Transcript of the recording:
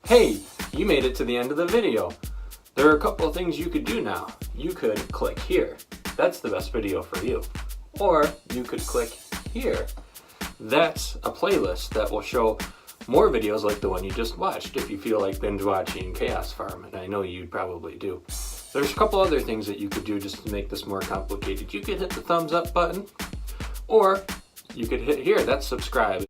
Hey, you made it to the end of the video. There are a couple of things you could do now. You could click here. That's the best video for you. Or you could click here. That's a playlist that will show more videos like the one you just watched if you feel like binge watching Chaos Farm, and I know you probably do. There's a couple other things that you could do just to make this more complicated. You could hit the thumbs up button, or you could hit here, that's subscribe.